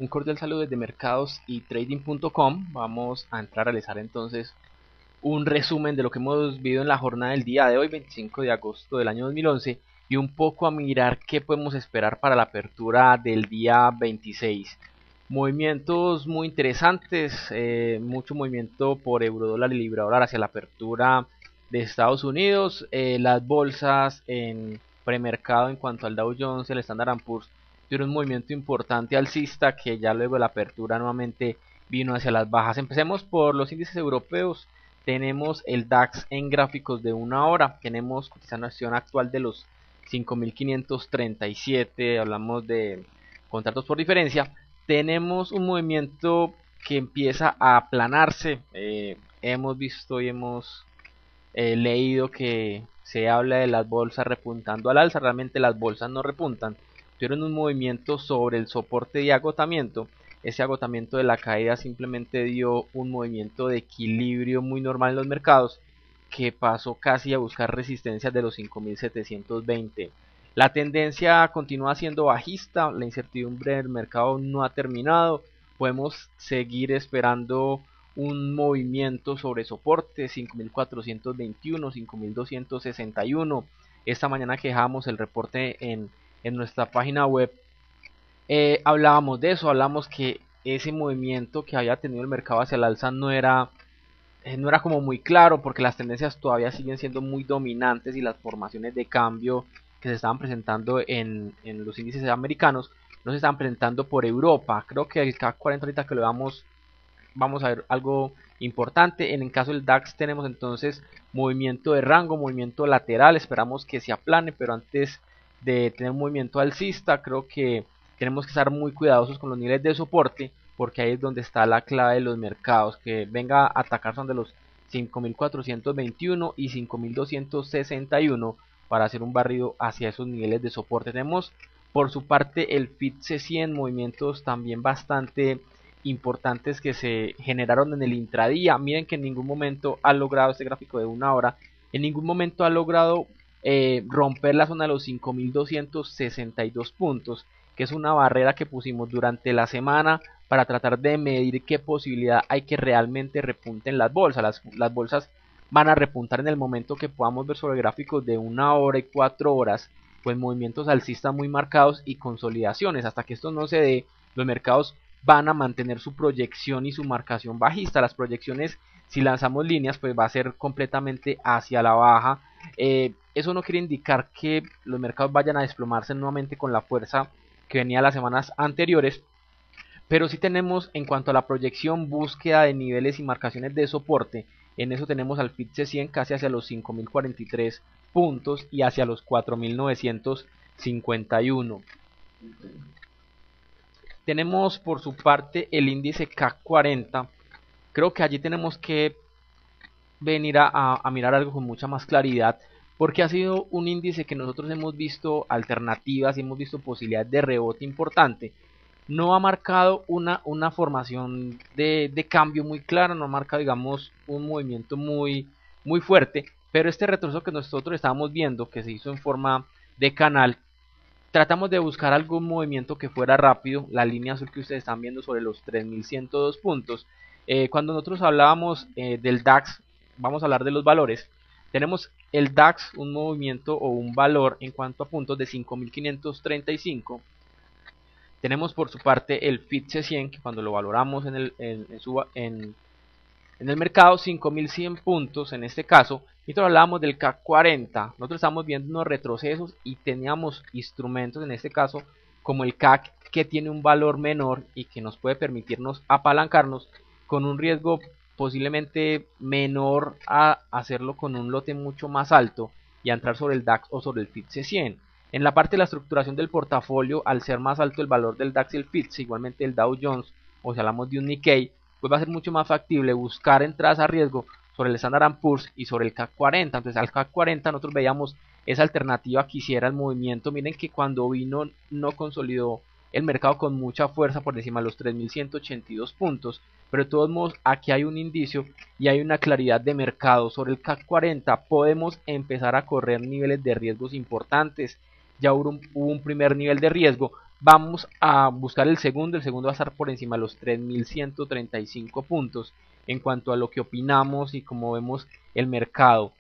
Un cordial saludo desde mercados y trading.com. Vamos a entrar a realizar entonces un resumen de lo que hemos vivido en la jornada del día de hoy, 25 de agosto del año 2011, y un poco a mirar qué podemos esperar para la apertura del día 26. Movimientos muy interesantes, mucho movimiento por euro dólar y libra dólar hacia la apertura de Estados Unidos. Las bolsas en premercado en cuanto al Dow Jones, el Standard & Poor's, tuvieron un movimiento importante alcista que ya luego de la apertura nuevamente vino hacia las bajas. Empecemos por los índices europeos. Tenemos el DAX en gráficos de una hora. Tenemos cotización actual de los 5.537. Hablamos de contratos por diferencia. Tenemos un movimiento que empieza a aplanarse. Hemos visto y hemos leído que se habla de las bolsas repuntando al alza. Realmente las bolsas no repuntan. Tuvieron un movimiento sobre el soporte de agotamiento. Ese agotamiento de la caída simplemente dio un movimiento de equilibrio muy normal en los mercados, que pasó casi a buscar resistencias de los 5.720. La tendencia continúa siendo bajista, la incertidumbre del mercado no ha terminado, podemos seguir esperando un movimiento sobre soporte 5.421, 5.261. Esta mañana que dejamos el reporte en nuestra página web, hablábamos de eso, hablamos que ese movimiento que había tenido el mercado hacia el alza no era como muy claro, porque las tendencias todavía siguen siendo muy dominantes y las formaciones de cambio que se estaban presentando en los índices americanos no se estaban presentando por Europa. Creo que el CAC 40 ahorita que lo vamos a ver algo importante. En el caso del DAX tenemos entonces movimiento de rango, movimiento lateral, esperamos que se aplane, pero antes de tener un movimiento alcista creo que tenemos que estar muy cuidadosos con los niveles de soporte, porque ahí es donde está la clave de los mercados, que venga a atacar son de los 5.421 y 5.261 para hacer un barrido hacia esos niveles de soporte. Tenemos por su parte el FTSE 100, movimientos también bastante importantes que se generaron en el intradía. Miren que en ningún momento ha logrado este gráfico de una hora, en ningún momento ha logrado romper la zona de los 5.262 puntos, que es una barrera que pusimos durante la semana para tratar de medir qué posibilidad hay que realmente repunten las bolsas. Las bolsas van a repuntar en el momento que podamos ver sobre gráficos de una hora y 4 horas, pues movimientos alcistas muy marcados y consolidaciones. Hasta que esto no se dé, los mercados van a mantener su proyección y su marcación bajista. Las proyecciones, si lanzamos líneas, pues va a ser completamente hacia la baja. Eso no quiere indicar que los mercados vayan a desplomarse nuevamente con la fuerza que venía las semanas anteriores, pero sí tenemos en cuanto a la proyección búsqueda de niveles y marcaciones de soporte. En eso tenemos al FTSE 100 casi hacia los 5.043 puntos y hacia los 4.951. Tenemos por su parte el índice CAC 40. Creo que allí tenemos que venir a mirar algo con mucha más claridad, porque ha sido un índice que nosotros hemos visto alternativas y hemos visto posibilidades de rebote importante. No ha marcado una formación de cambio muy clara, no ha marcado, digamos, un movimiento muy fuerte, pero este retroceso que nosotros estábamos viendo, que se hizo en forma de canal, tratamos de buscar algún movimiento que fuera rápido. La línea azul que ustedes están viendo sobre los 3.102 puntos. Cuando nosotros hablábamos del DAX, vamos a hablar de los valores. Tenemos el DAX, un movimiento o un valor en cuanto a puntos de 5.535. Tenemos por su parte el FTSE 100, que cuando lo valoramos en el mercado, 5.100 puntos en este caso. Y nosotros hablábamos del CAC 40. Nosotros estamos viendo unos retrocesos y teníamos instrumentos, en este caso, como el CAC, que tiene un valor menor y que nos puede permitirnos apalancarnos con un riesgo posiblemente menor a hacerlo con un lote mucho más alto y a entrar sobre el DAX o sobre el FTSE 100. En la parte de la estructuración del portafolio, al ser más alto el valor del DAX y el FTSE, igualmente el Dow Jones, o si hablamos de un Nikkei, pues va a ser mucho más factible buscar entradas a riesgo sobre el Standard & Poor's y sobre el CAC 40. Entonces al CAC 40 nosotros veíamos esa alternativa que hiciera el movimiento. Miren que cuando vino no consolidó el mercado con mucha fuerza por encima de los 3.182 puntos, pero de todos modos aquí hay un indicio y hay una claridad de mercado. Sobre el CAC 40 podemos empezar a correr niveles de riesgos importantes. Ya hubo un primer nivel de riesgo vamos a buscar el segundo va a estar por encima de los 3.135 puntos en cuanto a lo que opinamos y cómo vemos el mercado.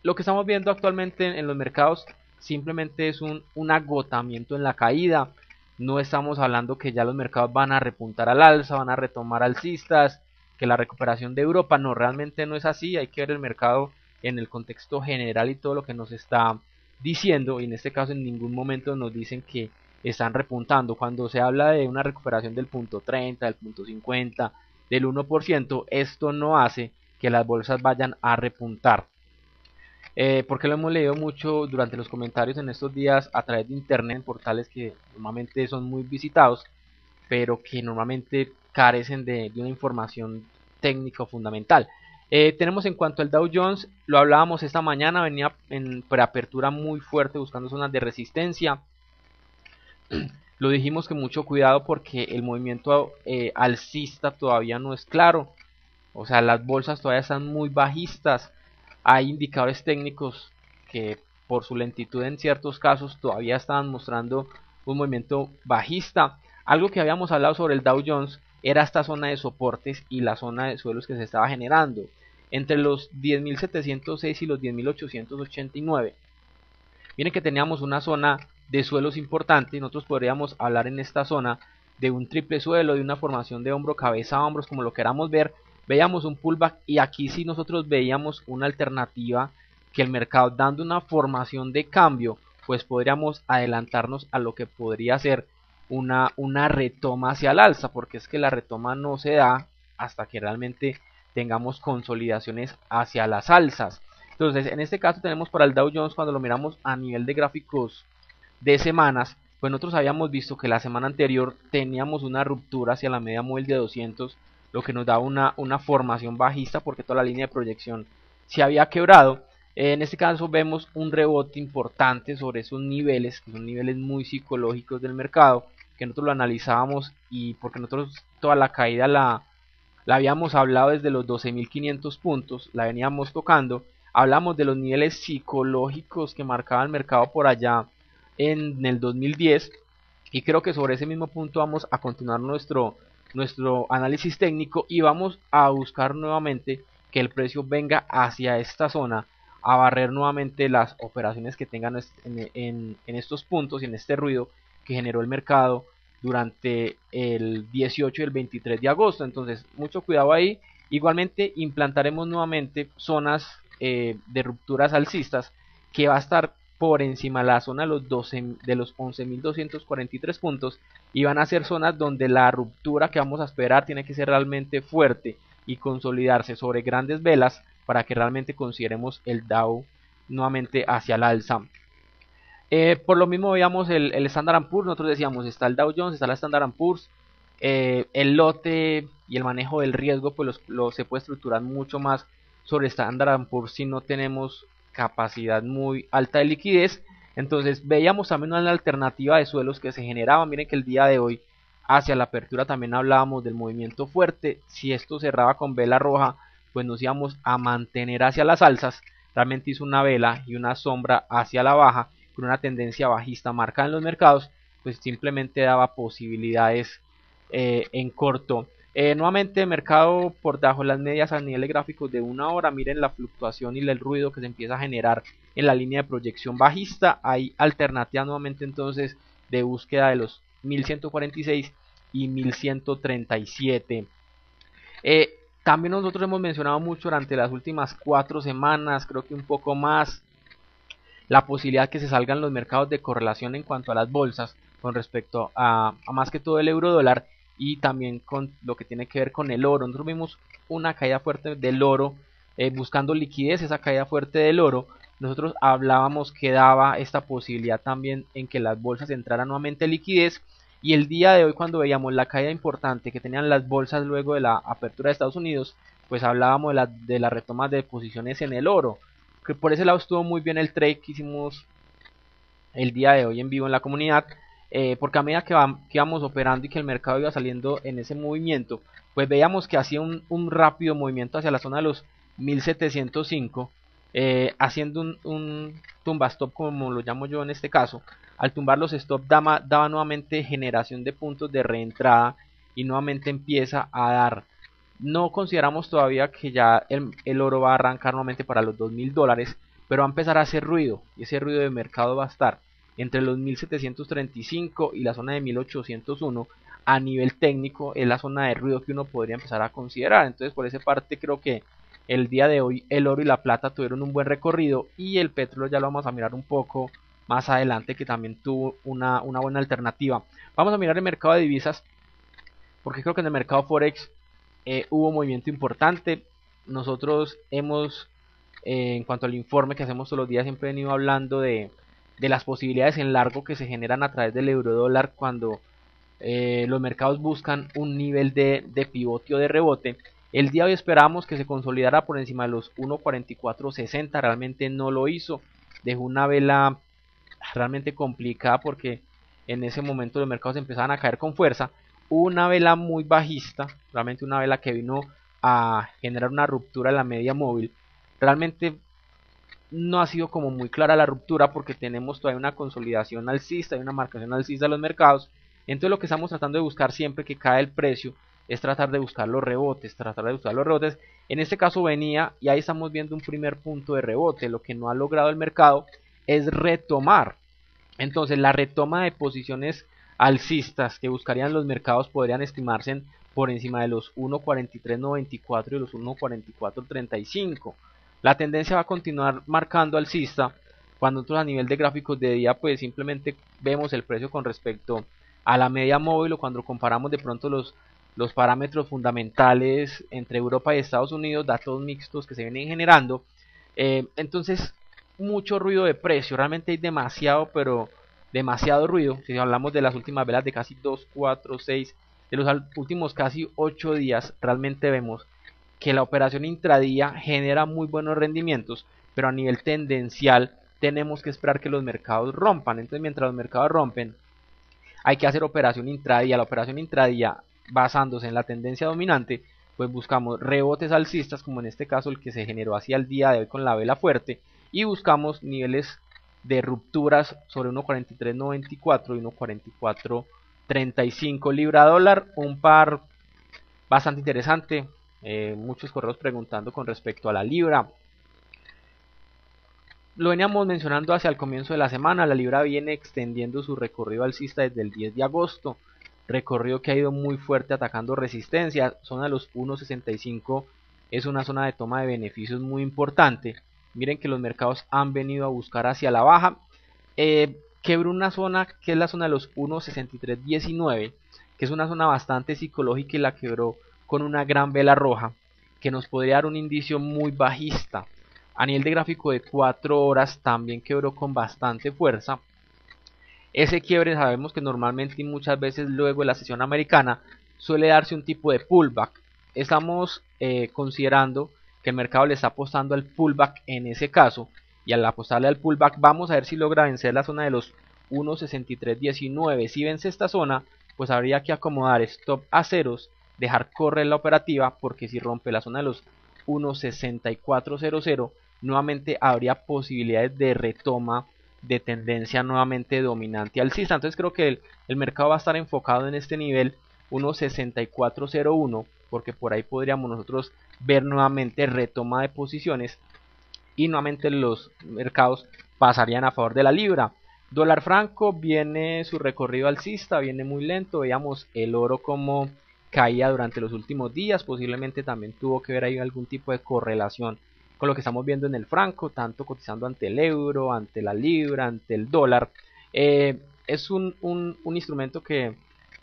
Lo que estamos viendo actualmente en los mercados simplemente es un agotamiento en la caída. No estamos hablando que ya los mercados van a repuntar al alza, van a retomar alcistas, que la recuperación de Europa, no, realmente no es así. Hay que ver el mercado en el contexto general y todo lo que nos está diciendo, y en este caso en ningún momento nos dicen que están repuntando. Cuando se habla de una recuperación del punto 30, del punto 50, del 1%, esto no hace que las bolsas vayan a repuntar. Porque lo hemos leído mucho durante los comentarios en estos días a través de internet, en portales que normalmente son muy visitados, pero que normalmente carecen de una información técnica o fundamental. Tenemos en cuanto al Dow Jones, lo hablábamos esta mañana, venía en preapertura muy fuerte buscando zonas de resistencia. Lo dijimos que mucho cuidado porque el movimiento alcista todavía no es claro. O sea, las bolsas todavía están muy bajistas. Hay indicadores técnicos que por su lentitud en ciertos casos todavía estaban mostrando un movimiento bajista. Algo que habíamos hablado sobre el Dow Jones era esta zona de soportes y la zona de suelos que se estaba generando entre los 10.706 y los 10.889. Miren que teníamos una zona de suelos importante y nosotros podríamos hablar en esta zona de un triple suelo, de una formación de hombro, cabeza, hombros, como lo queramos ver. Veíamos un pullback y aquí sí nosotros veíamos una alternativa que el mercado, dando una formación de cambio, pues podríamos adelantarnos a lo que podría ser una retoma hacia el alza, porque es que la retoma no se da hasta que realmente tengamos consolidaciones hacia las alzas. Entonces, en este caso tenemos para el Dow Jones, cuando lo miramos a nivel de gráficos de semanas, pues nosotros habíamos visto que la semana anterior teníamos una ruptura hacia la media móvil de 200, lo que nos da una formación bajista porque toda la línea de proyección se había quebrado. En este caso vemos un rebote importante sobre esos niveles, que son niveles muy psicológicos del mercado, que nosotros lo analizábamos y porque nosotros toda la caída la habíamos hablado desde los 12.500 puntos, la veníamos tocando. Hablamos de los niveles psicológicos que marcaba el mercado por allá en el 2010 y creo que sobre ese mismo punto vamos a continuar nuestro análisis técnico y vamos a buscar nuevamente que el precio venga hacia esta zona a barrer nuevamente las operaciones que tengan en estos puntos y en este ruido que generó el mercado durante el 18 y el 23 de agosto. Entonces mucho cuidado ahí. Igualmente implantaremos nuevamente zonas de rupturas alcistas que va a estar por encima de la zona de los 11.243 puntos y van a ser zonas donde la ruptura que vamos a esperar tiene que ser realmente fuerte y consolidarse sobre grandes velas para que realmente consideremos el Dow nuevamente hacia el alza. Por lo mismo veíamos el Standard & Poor's, nosotros decíamos está el Dow Jones, está la Standard & Poor's, el lote y el manejo del riesgo pues se puede estructurar mucho más sobre Standard & Poor's si no tenemos capacidad muy alta de liquidez. Entonces veíamos también una alternativa de suelos que se generaba. Miren que el día de hoy hacia la apertura también hablábamos del movimiento fuerte. Si esto cerraba con vela roja pues nos íbamos a mantener hacia las alzas. Realmente hizo una vela y una sombra hacia la baja con una tendencia bajista marcada en los mercados, pues simplemente daba posibilidades en corto. Nuevamente mercado por debajo de las medias a nivel de gráficos de una hora. Miren la fluctuación y el ruido que se empieza a generar en la línea de proyección bajista. Hay alternativa nuevamente entonces de búsqueda de los 1146 y 1137. También nosotros hemos mencionado mucho durante las últimas 4 semanas, creo que un poco más, la posibilidad que se salgan los mercados de correlación en cuanto a las bolsas con respecto a más que todo el euro dólar y también con lo que tiene que ver con el oro. Nosotros vimos una caída fuerte del oro, buscando liquidez, esa caída fuerte del oro. Nosotros hablábamos que daba esta posibilidad también en que las bolsas entraran nuevamente liquidez. Y el día de hoy, cuando veíamos la caída importante que tenían las bolsas luego de la apertura de Estados Unidos, pues hablábamos de la retoma de posiciones en el oro, que por ese lado estuvo muy bien el trade que hicimos el día de hoy en vivo en la comunidad, porque a medida que íbamos operando y que el mercado iba saliendo en ese movimiento, pues veíamos que hacía un rápido movimiento hacia la zona de los 1705, haciendo un tumba stop como lo llamo yo en este caso, al tumbar los stop daba nuevamente generación de puntos de reentrada y nuevamente empieza a dar. No consideramos todavía que ya el oro va a arrancar nuevamente para los $2000, pero va a empezar a hacer ruido, y ese ruido de mercado va a estar entre los 1735 y la zona de 1801. A nivel técnico es la zona de ruido que uno podría empezar a considerar. Entonces por esa parte creo que el día de hoy el oro y la plata tuvieron un buen recorrido, y el petróleo ya lo vamos a mirar un poco más adelante, que también tuvo una buena alternativa. Vamos a mirar el mercado de divisas, porque creo que en el mercado Forex hubo movimiento importante. Nosotros hemos, en cuanto al informe que hacemos todos los días, siempre he venido hablando de las posibilidades en largo que se generan a través del euro dólar cuando los mercados buscan un nivel de pivote o de rebote. El día de hoy esperamos que se consolidara por encima de los 1.4460, realmente no lo hizo, dejó una vela realmente complicada porque en ese momento los mercados empezaban a caer con fuerza. Hubo una vela muy bajista, realmente una vela que vino a generar una ruptura en la media móvil. Realmente no ha sido como muy clara la ruptura porque tenemos todavía una consolidación alcista y una marcación alcista de los mercados. Entonces lo que estamos tratando de buscar siempre que cae el precio es tratar de buscar los rebotes, En este caso venía, y ahí estamos viendo un primer punto de rebote. Lo que no ha logrado el mercado es retomar. Entonces la retoma de posiciones alcistas que buscarían los mercados podrían estimarse por encima de los 1.4394 y los 1.4435. La tendencia va a continuar marcando alcista cuando nosotros a nivel de gráficos de día pues simplemente vemos el precio con respecto a la media móvil, o cuando comparamos de pronto los parámetros fundamentales entre Europa y Estados Unidos, datos mixtos que se vienen generando. Entonces mucho ruido de precio, realmente hay demasiado, pero demasiado ruido. Si hablamos de las últimas velas de casi 2, 4, 6, de los últimos casi 8 días, realmente vemos que la operación intradía genera muy buenos rendimientos, pero a nivel tendencial tenemos que esperar que los mercados rompan. Entonces mientras los mercados rompen, hay que hacer operación intradía. La operación intradía, basándose en la tendencia dominante, pues buscamos rebotes alcistas, como en este caso el que se generó hacia el día de hoy con la vela fuerte, y buscamos niveles de rupturas sobre 1.4394 y 1.4435 libra dólar, un par bastante interesante. Muchos correos preguntando con respecto a la libra. Lo veníamos mencionando hacia el comienzo de la semana, la libra viene extendiendo su recorrido alcista desde el 10 de agosto, recorrido que ha ido muy fuerte atacando resistencia. Zona de los 1.65 es una zona de toma de beneficios muy importante. Miren que los mercados han venido a buscar hacia la baja. Quebró una zona que es la zona de los 1.6319, que es una zona bastante psicológica, y la quebró con una gran vela roja que nos podría dar un indicio muy bajista. A nivel de gráfico de 4 horas también quebró con bastante fuerza. Ese quiebre sabemos que normalmente y muchas veces luego de la sesión americana suele darse un tipo de pullback. Estamos considerando que el mercado le está apostando al pullback en ese caso, y al apostarle al pullback vamos a ver si logra vencer la zona de los 1.6319. Si vence esta zona, pues habría que acomodar stop a ceros, dejar correr la operativa, porque si rompe la zona de los 1.6400 nuevamente habría posibilidades de retoma de tendencia nuevamente dominante alcista. Entonces creo que el mercado va a estar enfocado en este nivel 1.6401, porque por ahí podríamos nosotros ver nuevamente retoma de posiciones, y nuevamente los mercados pasarían a favor de la libra. Dólar franco viene su recorrido alcista, viene muy lento. Veíamos el oro como caía durante los últimos días, posiblemente también tuvo que ver ahí algún tipo de correlación con lo que estamos viendo en el franco, tanto cotizando ante el euro, ante la libra, ante el dólar. Es un instrumento que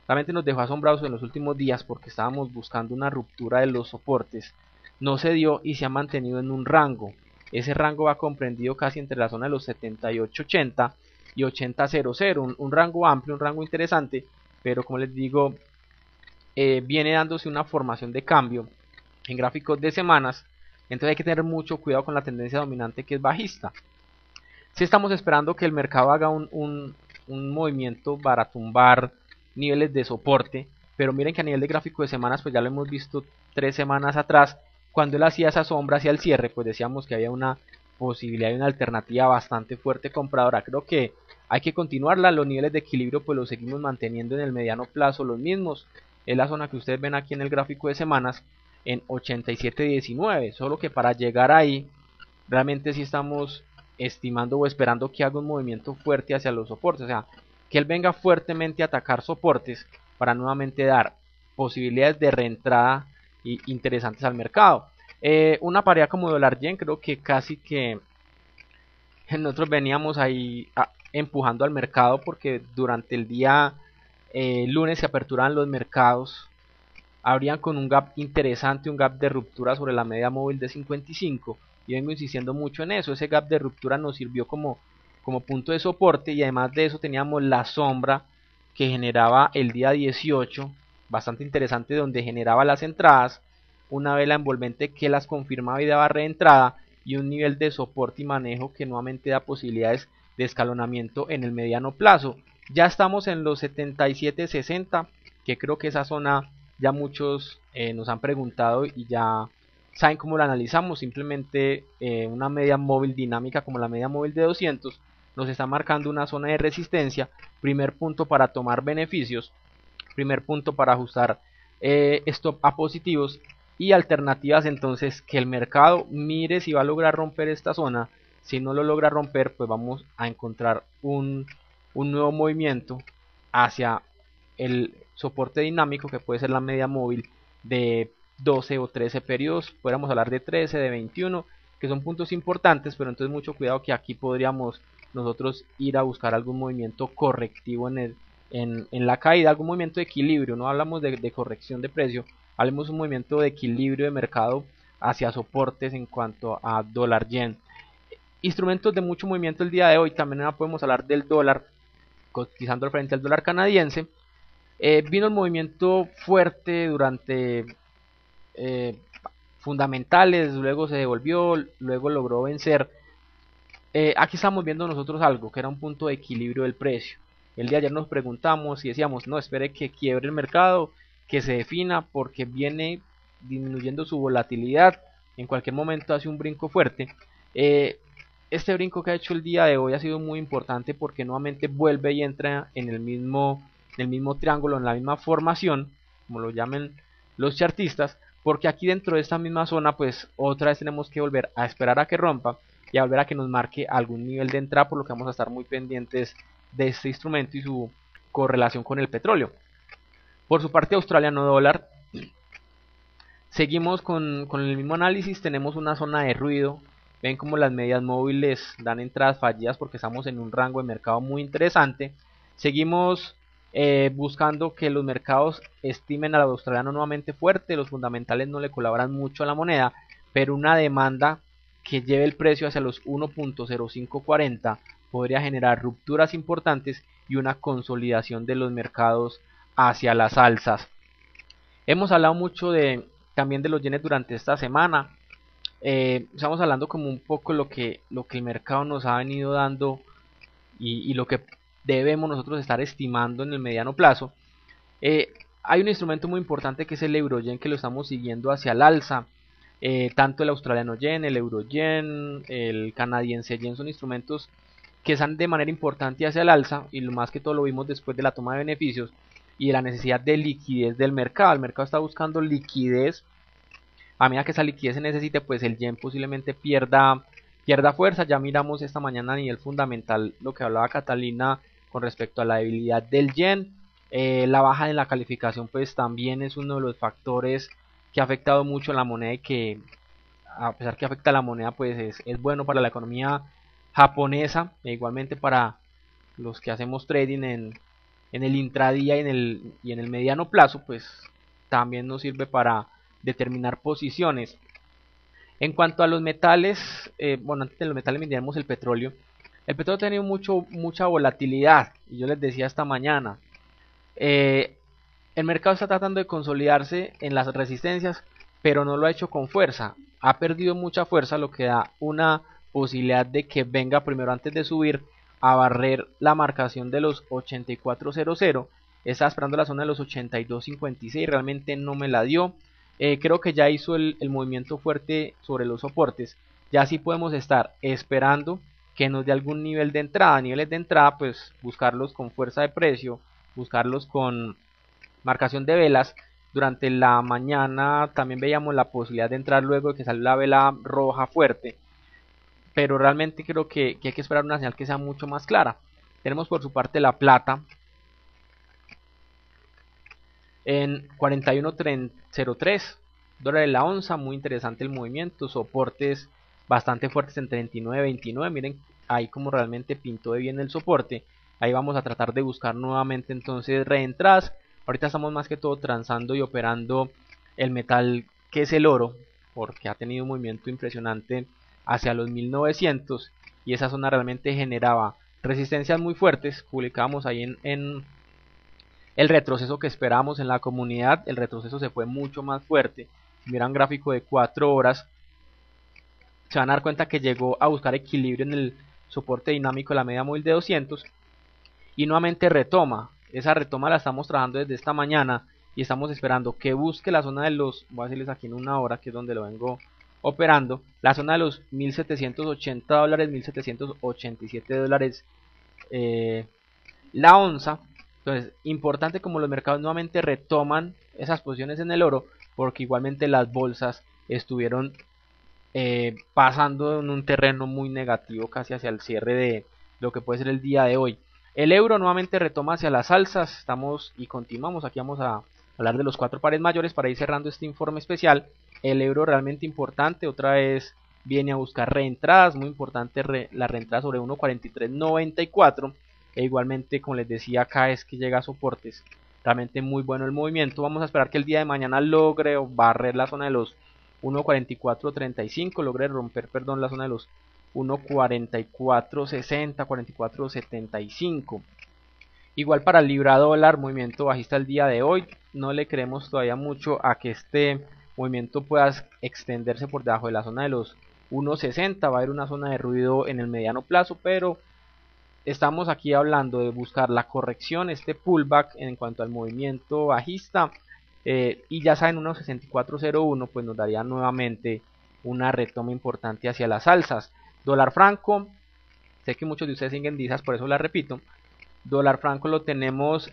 realmente nos dejó asombrados en los últimos días, porque estábamos buscando una ruptura de los soportes, no se dio y se ha mantenido en un rango. Ese rango va comprendido casi entre la zona de los 78.80 y 80.00, un rango amplio, un rango interesante, pero como les digo, viene dándose una formación de cambio en gráficos de semanas. Entonces hay que tener mucho cuidado con la tendencia dominante, que es bajista. Si estamos esperando que el mercado haga un movimiento para tumbar niveles de soporte, pero miren que a nivel de gráfico de semanas pues ya lo hemos visto 3 semanas atrás, cuando él hacía esa sombra hacia el cierre, pues decíamos que había una posibilidad y una alternativa bastante fuerte compradora. Creo que hay que continuarla. Los niveles de equilibrio pues los seguimos manteniendo en el mediano plazo los mismos, es la zona que ustedes ven aquí en el gráfico de semanas en 87.19, solo que para llegar ahí realmente sí estamos estimando o esperando que haga un movimiento fuerte hacia los soportes, o sea, que él venga fuertemente a atacar soportes para nuevamente dar posibilidades de reentrada interesantes al mercado. Una paridad como dólar yen, creo que casi que nosotros veníamos ahí empujando al mercado, porque durante el día lunes se aperturaban los mercados, abrían con un gap interesante, un gap de ruptura sobre la media móvil de 55, y vengo insistiendo mucho en eso. Ese gap de ruptura nos sirvió como punto de soporte, y además de eso teníamos la sombra que generaba el día 18, bastante interesante, donde generaba las entradas, una vela envolvente que las confirmaba y daba reentrada, y un nivel de soporte y manejo que nuevamente da posibilidades de escalonamiento en el mediano plazo. Ya estamos en los 77.60, que creo que esa zona ya muchos nos han preguntado y ya saben cómo la analizamos. Simplemente una media móvil dinámica como la media móvil de 200 nos está marcando una zona de resistencia, primer punto para tomar beneficios, primer punto para ajustar stop a positivos, y alternativas entonces que el mercado mire si va a lograr romper esta zona. Si no lo logra romper, pues vamos a encontrar un nuevo movimiento hacia el soporte dinámico, que puede ser la media móvil de 12 o 13 periodos. Podríamos hablar de 13, de 21, que son puntos importantes, pero entonces mucho cuidado, que aquí podríamos nosotros ir a buscar algún movimiento correctivo en la caída, algún movimiento de equilibrio. No hablamos de corrección de precio, hablemos de un movimiento de equilibrio de mercado hacia soportes en cuanto a dólar yen. Instrumentos de mucho movimiento el día de hoy, también podemos hablar del dólar, cotizando frente al dólar canadiense. Vino el movimiento fuerte durante fundamentales, luego se devolvió, luego logró vencer. Aquí estamos viendo nosotros algo que era un punto de equilibrio del precio. El día de ayer nos preguntamos y decíamos, no, espere que quiebre el mercado, que se defina, porque viene disminuyendo su volatilidad, en cualquier momento hace un brinco fuerte. Este brinco que ha hecho el día de hoy ha sido muy importante, porque nuevamente vuelve y entra en el mismo triángulo, en la misma formación, como lo llamen los chartistas, porque aquí dentro de esta misma zona pues otra vez tenemos que volver a esperar a que rompa y a volver a que nos marque algún nivel de entrada, por lo que vamos a estar muy pendientes de este instrumento y su correlación con el petróleo. Por su parte, australiano dólar, seguimos con el mismo análisis. Tenemos una zona de ruido, ven como las medias móviles dan entradas fallidas, porque estamos en un rango de mercado muy interesante. Seguimos buscando que los mercados estimen al australiano nuevamente fuerte. Los fundamentales no le colaboran mucho a la moneda, pero una demanda que lleve el precio hacia los 1.0540 podría generar rupturas importantes y una consolidación de los mercados hacia las alzas. Hemos hablado mucho también de los yenes durante esta semana. Estamos hablando como un poco lo que el mercado nos ha venido dando y lo que debemos nosotros estar estimando en el mediano plazo. Hay un instrumento muy importante que es el euro yen, que lo estamos siguiendo hacia el alza. Tanto el australiano yen, el euro yen, el canadiense yen son instrumentos que están de manera importante hacia el alza, y lo más que todo lo vimos después de la toma de beneficios y de la necesidad de liquidez del mercado. El mercado está buscando liquidez. A medida que esa liquidez se necesite, pues el yen posiblemente pierda fuerza. Ya miramos esta mañana a nivel fundamental lo que hablaba Catalina con respecto a la debilidad del yen. La baja de la calificación pues también es uno de los factores que ha afectado mucho a la moneda, y que a pesar que afecta a la moneda pues es bueno para la economía japonesa, e igualmente para los que hacemos trading en el intradía y en el mediano plazo, pues también nos sirve para determinar posiciones. En cuanto a los metales, bueno, antes de los metales miramos el petróleo. El petróleo ha tenido mucha volatilidad, y yo les decía esta mañana, el mercado está tratando de consolidarse en las resistencias, pero no lo ha hecho con fuerza. Ha perdido mucha fuerza, lo que da una posibilidad de que venga primero, antes de subir, a barrer la marcación de los 84.00. Estaba esperando la zona de los 82.56, realmente no me la dio. Creo que ya hizo el movimiento fuerte sobre los soportes. Ya sí podemos estar esperando que nos dé algún nivel de entrada. Niveles de entrada, pues buscarlos con fuerza de precio, buscarlos con marcación de velas. Durante la mañana también veíamos la posibilidad de entrar luego de que salió la vela roja fuerte, pero realmente creo que hay que esperar una señal que sea mucho más clara. Tenemos por su parte la plata en 41.03 dólares la onza, muy interesante el movimiento, soportes bastante fuertes en 39.29, miren ahí como realmente pintó de bien el soporte. Ahí vamos a tratar de buscar nuevamente entonces reentradas. Ahorita estamos más que todo transando y operando el metal que es el oro, porque ha tenido un movimiento impresionante hacia los 1900 y esa zona realmente generaba resistencias muy fuertes. Publicamos ahí en el retroceso que esperamos en la comunidad. El retroceso se fue mucho más fuerte. Si miran gráfico de 4 horas, se van a dar cuenta que llegó a buscar equilibrio en el soporte dinámico de la media móvil de 200 y nuevamente retoma. Esa retoma la estamos trabajando desde esta mañana y estamos esperando que busque la zona de los, voy a decirles aquí en una hora que es donde lo vengo operando, la zona de los 1780 dólares, 1787 dólares la onza. Entonces, importante como los mercados nuevamente retoman esas posiciones en el oro, porque igualmente las bolsas estuvieron pasando en un terreno muy negativo casi hacia el cierre de lo que puede ser el día de hoy. El euro nuevamente retoma hacia las alzas, estamos y continuamos, aquí vamos a hablar de los 4 pares mayores para ir cerrando este informe especial. El euro realmente importante, otra vez viene a buscar reentradas, muy importante la reentrada sobre 1.4394, e igualmente como les decía acá es que llega a soportes, realmente muy bueno el movimiento. Vamos a esperar que el día de mañana logre barrer la zona de los 1.4435, logre romper, perdón, la zona de los 1.4460, 44.75. Igual para el libra dólar, movimiento bajista el día de hoy. No le creemos todavía mucho a que este movimiento pueda extenderse por debajo de la zona de los 1.60. Va a haber una zona de ruido en el mediano plazo, pero estamos aquí hablando de buscar la corrección, este pullback en cuanto al movimiento bajista. Y ya saben, 1.6401 pues nos daría nuevamente una retoma importante hacia las alzas. Dólar franco, sé que muchos de ustedes siguen disas, por eso la repito. Dólar franco lo tenemos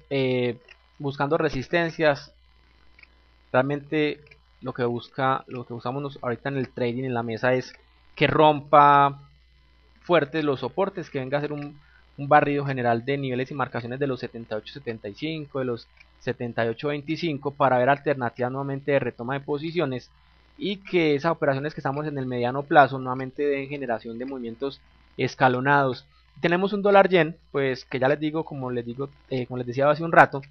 buscando resistencias. Realmente lo que usamos ahorita en el trading en la mesa es que rompa fuertes los soportes, que venga a hacer un barrido general de niveles y marcaciones de los 78.75, de los 78.25 para ver alternativas nuevamente de retoma de posiciones y que esas operaciones que estamos en el mediano plazo nuevamente den generación de movimientos escalonados. Tenemos un dólar yen, pues que ya les digo, como les decía hace un rato,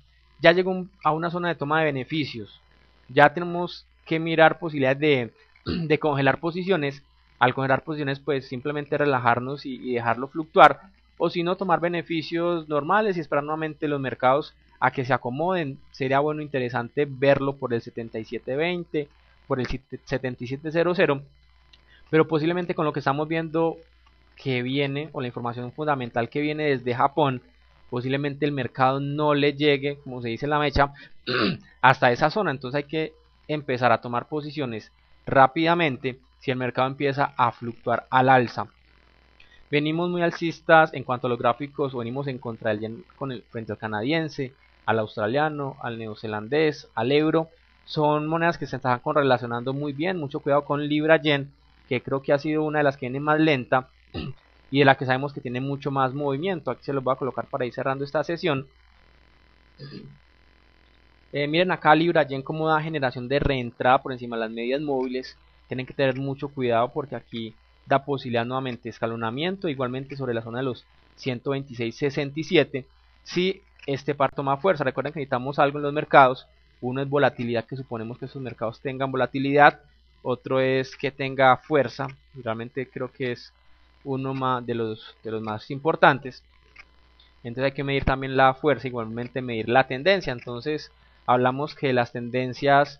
ya llegó a una zona de toma de beneficios. Ya tenemos que mirar posibilidades de congelar posiciones. Al congelar posiciones pues simplemente relajarnos y dejarlo fluctuar, o si no tomar beneficios normales y esperar nuevamente los mercados a que se acomoden. Sería bueno, interesante verlo por el 77.20, por el 77.00, pero posiblemente con lo que estamos viendo que viene, o la información fundamental que viene desde Japón, posiblemente el mercado no le llegue, como se dice en la mecha, hasta esa zona. Entonces hay que empezar a tomar posiciones rápidamente si el mercado empieza a fluctuar al alza. Venimos muy alcistas en cuanto a los gráficos, o venimos en contra del yen frente al canadiense, al australiano, al neozelandés, al euro. Son monedas que se están correlacionando muy bien. Mucho cuidado con libra yen, que creo que ha sido una de las que viene más lenta y de la que sabemos que tiene mucho más movimiento. Aquí se los voy a colocar para ir cerrando esta sesión. Miren acá libra yen como da generación de reentrada por encima de las medias móviles. Tienen que tener mucho cuidado porque aquí da posibilidad nuevamente de escalonamiento, igualmente sobre la zona de los 126.67. Si este par toma fuerza, recuerden que necesitamos algo en los mercados. Uno es volatilidad, que suponemos que estos mercados tengan volatilidad. Otro es que tenga fuerza. Realmente creo que es uno más de los más importantes. Entonces hay que medir también la fuerza, igualmente medir la tendencia. Entonces hablamos que las tendencias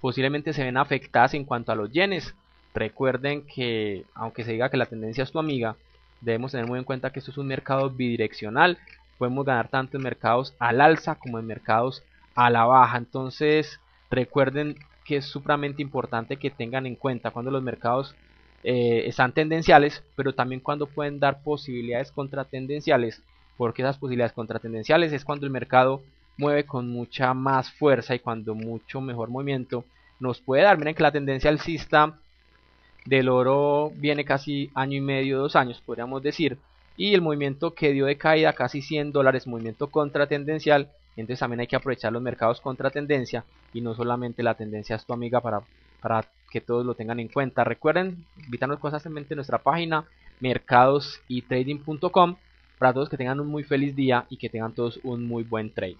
posiblemente se ven afectadas en cuanto a los yenes. Recuerden que aunque se diga que la tendencia es tu amiga, debemos tener muy en cuenta que esto es un mercado bidireccional. Podemos ganar tanto en mercados al alza como en mercados a la baja. Entonces recuerden que es supremamente importante que tengan en cuenta cuando los mercados están tendenciales, pero también cuando pueden dar posibilidades contratendenciales, porque esas posibilidades contratendenciales es cuando el mercado mueve con mucha más fuerza y cuando mucho mejor movimiento nos puede dar. Miren que la tendencia alcista del oro viene casi año y medio, 2 años podríamos decir, y el movimiento que dio de caída casi $100, movimiento contratendencial. Entonces también hay que aprovechar los mercados contra tendencia y no solamente la tendencia es tu amiga, para que todos lo tengan en cuenta. Recuerden visitarnos constantemente en nuestra página mercadosytrading.com para todos que tengan un muy feliz día y que tengan todos un muy buen trade.